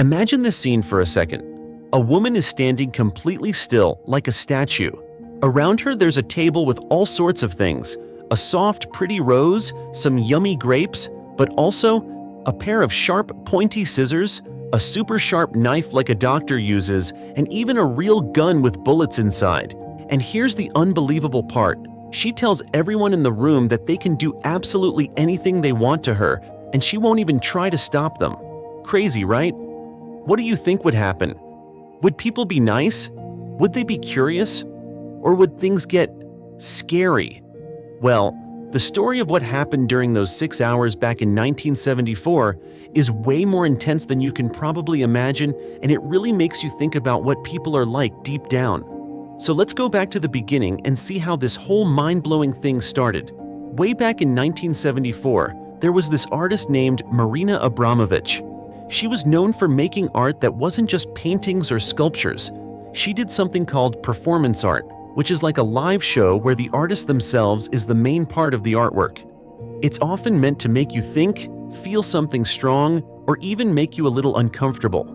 Imagine this scene for a second. A woman is standing completely still, like a statue. Around her there's a table with all sorts of things. A soft, pretty rose, some yummy grapes, but also a pair of sharp, pointy scissors, a super sharp knife like a doctor uses, and even a real gun with bullets inside. And here's the unbelievable part. She tells everyone in the room that they can do absolutely anything they want to her, and she won't even try to stop them. Crazy, right? What do you think would happen? Would people be nice? Would they be curious? Or would things get scary? Well, the story of what happened during those 6 hours back in 1974 is way more intense than you can probably imagine, and it really makes you think about what people are like deep down. So let's go back to the beginning and see how this whole mind-blowing thing started. Way back in 1974, there was this artist named Marina Abramović. She was known for making art that wasn't just paintings or sculptures. She did something called performance art, which is like a live show where the artist themselves is the main part of the artwork. It's often meant to make you think, feel something strong, or even make you a little uncomfortable.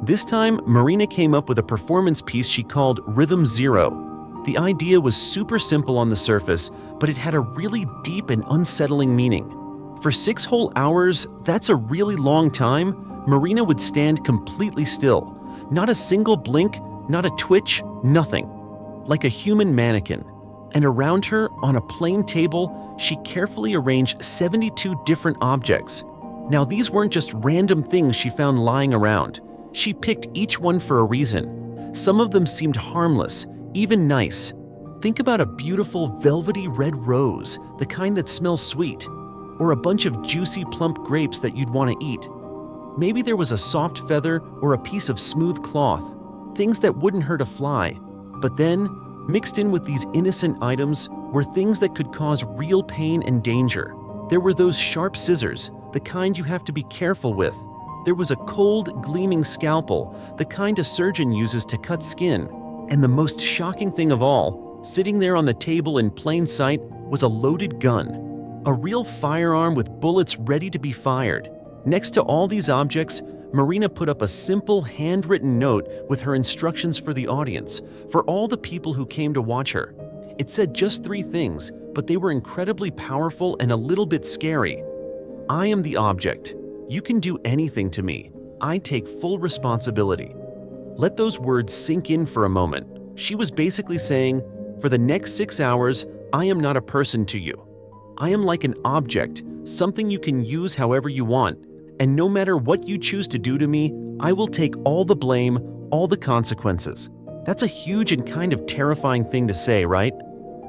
This time, Marina came up with a performance piece she called Rhythm Zero. The idea was super simple on the surface, but it had a really deep and unsettling meaning. For 6 whole hours, that's a really long time, Marina would stand completely still. Not a single blink, not a twitch, nothing. Like a human mannequin. And around her, on a plain table, she carefully arranged 72 different objects. Now these weren't just random things she found lying around. She picked each one for a reason. Some of them seemed harmless, even nice. Think about a beautiful velvety red rose, the kind that smells sweet. Or a bunch of juicy plump grapes that you'd want to eat. Maybe there was a soft feather or a piece of smooth cloth, things that wouldn't hurt a fly. But then, mixed in with these innocent items were things that could cause real pain and danger. There were those sharp scissors, the kind you have to be careful with. There was a cold, gleaming scalpel, the kind a surgeon uses to cut skin. And the most shocking thing of all, sitting there on the table in plain sight, was a loaded gun. A real firearm with bullets ready to be fired. Next to all these objects, Marina put up a simple, handwritten note with her instructions for the audience, for all the people who came to watch her. It said just 3 things, but they were incredibly powerful and a little bit scary. I am the object. You can do anything to me. I take full responsibility. Let those words sink in for a moment. She was basically saying, for the next 6 hours, I am not a person to you. I am like an object, something you can use however you want. And no matter what you choose to do to me, I will take all the blame, all the consequences. That's a huge and kind of terrifying thing to say, right?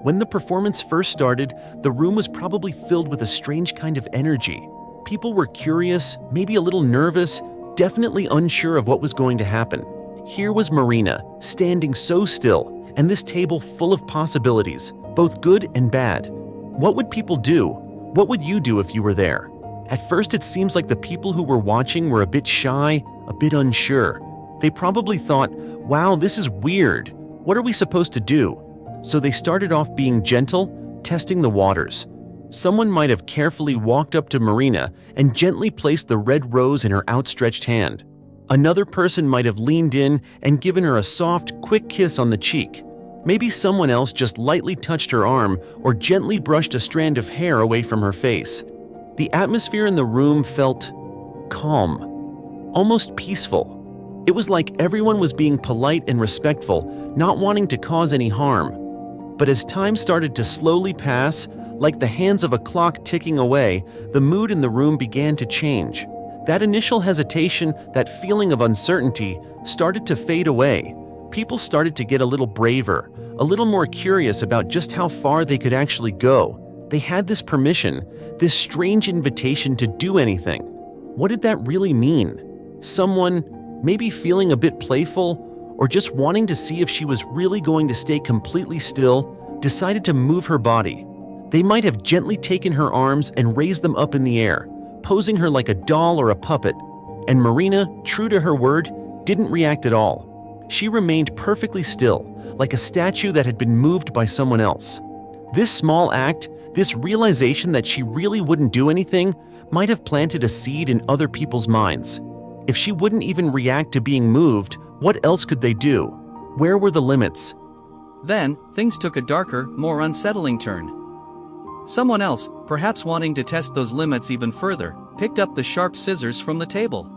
When the performance first started, the room was probably filled with a strange kind of energy. People were curious, maybe a little nervous, definitely unsure of what was going to happen. Here was Marina, standing so still, and this table full of possibilities, both good and bad. What would people do? What would you do if you were there? At first, it seems like the people who were watching were a bit shy, a bit unsure. They probably thought, wow, this is weird. What are we supposed to do? So they started off being gentle, testing the waters. Someone might have carefully walked up to Marina and gently placed the red rose in her outstretched hand. Another person might have leaned in and given her a soft, quick kiss on the cheek. Maybe someone else just lightly touched her arm or gently brushed a strand of hair away from her face. The atmosphere in the room felt calm, almost peaceful. It was like everyone was being polite and respectful, not wanting to cause any harm. But as time started to slowly pass, like the hands of a clock ticking away, the mood in the room began to change. That initial hesitation, that feeling of uncertainty, started to fade away. People started to get a little braver, a little more curious about just how far they could actually go. They had this permission, this strange invitation to do anything. What did that really mean? Someone, maybe feeling a bit playful, or just wanting to see if she was really going to stay completely still, decided to move her body. They might have gently taken her arms and raised them up in the air, posing her like a doll or a puppet. And Marina, true to her word, didn't react at all. She remained perfectly still, like a statue that had been moved by someone else. This small act, this realization that she really wouldn't do anything, might have planted a seed in other people's minds. If she wouldn't even react to being moved, what else could they do? Where were the limits? Then, things took a darker, more unsettling turn. Someone else, perhaps wanting to test those limits even further, picked up the sharp scissors from the table.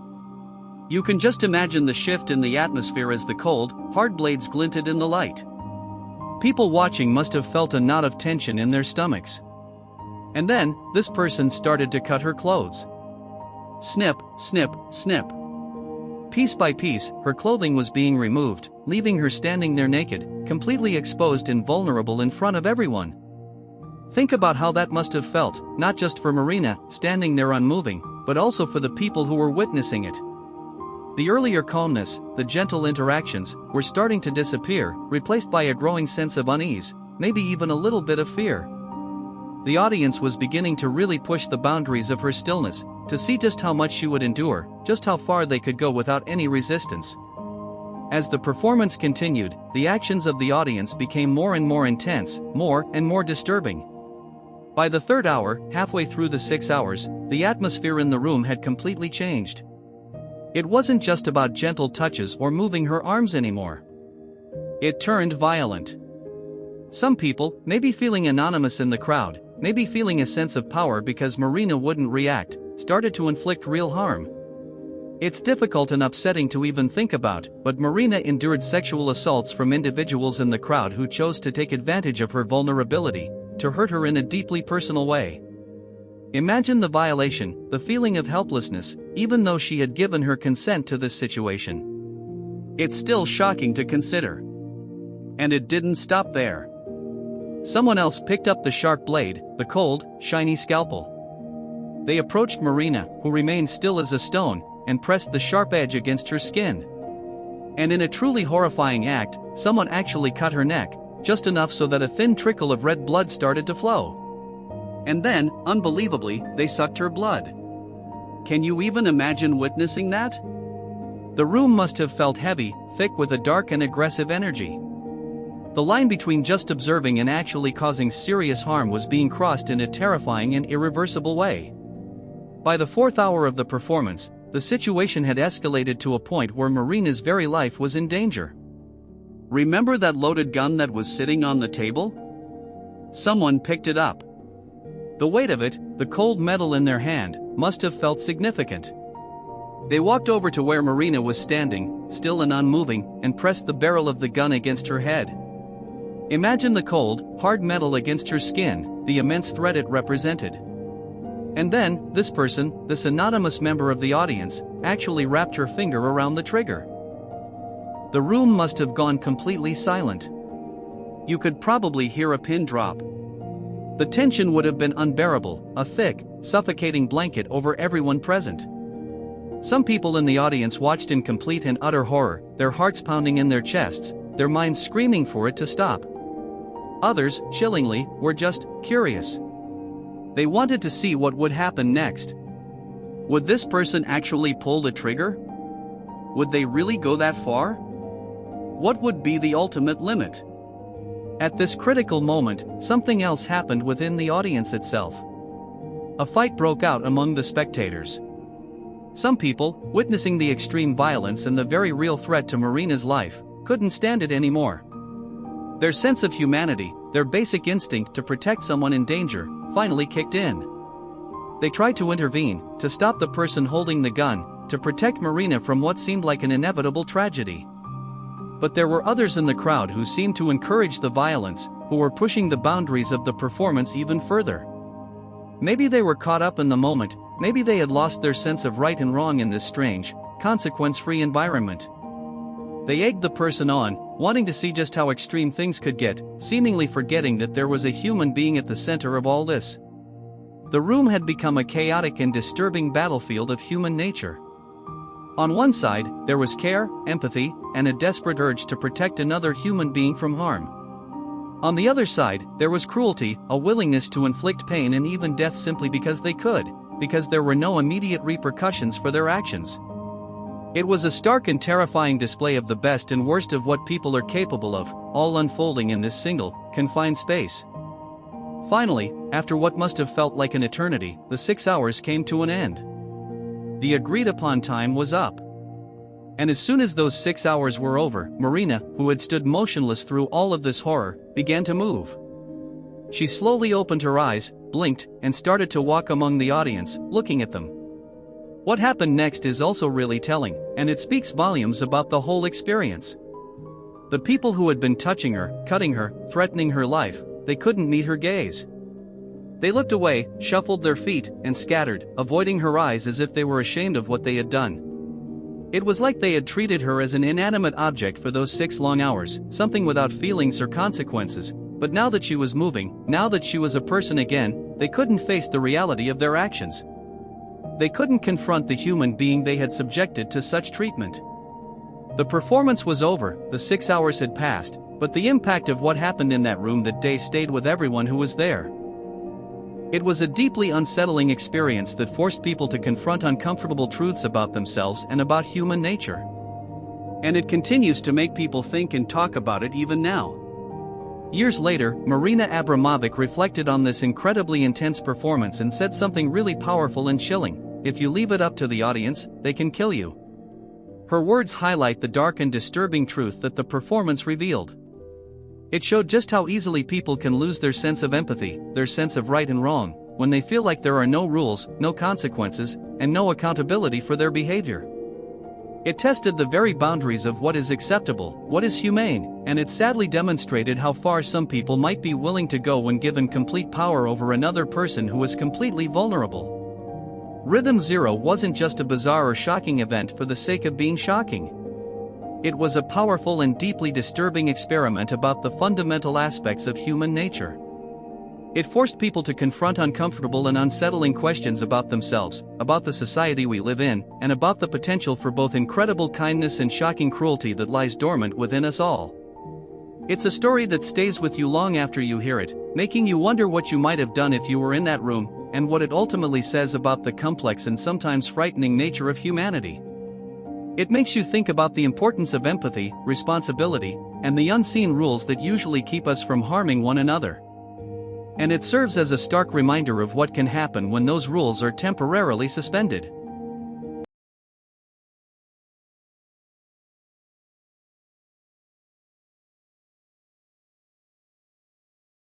You can just imagine the shift in the atmosphere as the cold, hard blades glinted in the light. People watching must have felt a knot of tension in their stomachs. And then, this person started to cut her clothes. Snip, snip, snip. Piece by piece, her clothing was being removed, leaving her standing there naked, completely exposed and vulnerable in front of everyone. Think about how that must have felt, not just for Marina, standing there unmoving, but also for the people who were witnessing it. The earlier calmness, the gentle interactions, were starting to disappear, replaced by a growing sense of unease, maybe even a little bit of fear. The audience was beginning to really push the boundaries of her stillness, to see just how much she would endure, just how far they could go without any resistance. As the performance continued, the actions of the audience became more and more intense, more and more disturbing. By the third hour, halfway through the 6 hours, the atmosphere in the room had completely changed. It wasn't just about gentle touches or moving her arms anymore. It turned violent. Some people, maybe feeling anonymous in the crowd, maybe feeling a sense of power because Marina wouldn't react, started to inflict real harm. It's difficult and upsetting to even think about, but Marina endured sexual assaults from individuals in the crowd who chose to take advantage of her vulnerability, to hurt her in a deeply personal way. Imagine the violation, the feeling of helplessness, even though she had given her consent to this situation. It's still shocking to consider. And it didn't stop there. Someone else picked up the sharp blade, the cold, shiny scalpel. They approached Marina, who remained still as a stone, and pressed the sharp edge against her skin. And in a truly horrifying act, someone actually cut her neck, just enough so that a thin trickle of red blood started to flow. And then, unbelievably, they sucked her blood. Can you even imagine witnessing that? The room must have felt heavy, thick with a dark and aggressive energy. The line between just observing and actually causing serious harm was being crossed in a terrifying and irreversible way. By the fourth hour of the performance, the situation had escalated to a point where Marina's very life was in danger. Remember that loaded gun that was sitting on the table? Someone picked it up. The weight of it, the cold metal in their hand, must have felt significant. They walked over to where Marina was standing, still and unmoving, and pressed the barrel of the gun against her head. Imagine the cold, hard metal against her skin, the immense threat it represented. And then, this person, this anonymous member of the audience, actually wrapped her finger around the trigger. The room must have gone completely silent. You could probably hear a pin drop. The tension would have been unbearable, a thick, suffocating blanket over everyone present. Some people in the audience watched in complete and utter horror, their hearts pounding in their chests, their minds screaming for it to stop. Others, chillingly, were just curious. They wanted to see what would happen next. Would this person actually pull the trigger? Would they really go that far? What would be the ultimate limit? At this critical moment, something else happened within the audience itself. A fight broke out among the spectators. Some people, witnessing the extreme violence and the very real threat to Marina's life, couldn't stand it anymore. Their sense of humanity, their basic instinct to protect someone in danger, finally kicked in. They tried to intervene, to stop the person holding the gun, to protect Marina from what seemed like an inevitable tragedy. But there were others in the crowd who seemed to encourage the violence, who were pushing the boundaries of the performance even further. Maybe they were caught up in the moment, maybe they had lost their sense of right and wrong in this strange, consequence-free environment. They egged the person on, wanting to see just how extreme things could get, seemingly forgetting that there was a human being at the center of all this. The room had become a chaotic and disturbing battlefield of human nature. On one side, there was care, empathy, and a desperate urge to protect another human being from harm. On the other side, there was cruelty, a willingness to inflict pain and even death simply because they could, because there were no immediate repercussions for their actions. It was a stark and terrifying display of the best and worst of what people are capable of, all unfolding in this single, confined space. Finally, after what must have felt like an eternity, the 6 hours came to an end. The agreed-upon time was up. And as soon as those 6 hours were over, Marina, who had stood motionless through all of this horror, began to move. She slowly opened her eyes, blinked, and started to walk among the audience, looking at them. What happened next is also really telling, and it speaks volumes about the whole experience. The people who had been touching her, cutting her, threatening her life, they couldn't meet her gaze. They looked away, shuffled their feet, and scattered, avoiding her eyes as if they were ashamed of what they had done. It was like they had treated her as an inanimate object for those 6 long hours, something without feelings or consequences, but now that she was moving, now that she was a person again, they couldn't face the reality of their actions. They couldn't confront the human being they had subjected to such treatment. The performance was over, the 6 hours had passed, but the impact of what happened in that room that day stayed with everyone who was there. It was a deeply unsettling experience that forced people to confront uncomfortable truths about themselves and about human nature. And it continues to make people think and talk about it even now. Years later, Marina Abramović reflected on this incredibly intense performance and said something really powerful and chilling: if you leave it up to the audience, they can kill you. Her words highlight the dark and disturbing truth that the performance revealed. It showed just how easily people can lose their sense of empathy, their sense of right and wrong, when they feel like there are no rules, no consequences, and no accountability for their behavior. It tested the very boundaries of what is acceptable, what is humane, and it sadly demonstrated how far some people might be willing to go when given complete power over another person who is completely vulnerable. Rhythm Zero wasn't just a bizarre or shocking event for the sake of being shocking. It was a powerful and deeply disturbing experiment about the fundamental aspects of human nature. It forced people to confront uncomfortable and unsettling questions about themselves, about the society we live in, and about the potential for both incredible kindness and shocking cruelty that lies dormant within us all. It's a story that stays with you long after you hear it, making you wonder what you might have done if you were in that room, and what it ultimately says about the complex and sometimes frightening nature of humanity. It makes you think about the importance of empathy, responsibility, and the unseen rules that usually keep us from harming one another. And it serves as a stark reminder of what can happen when those rules are temporarily suspended.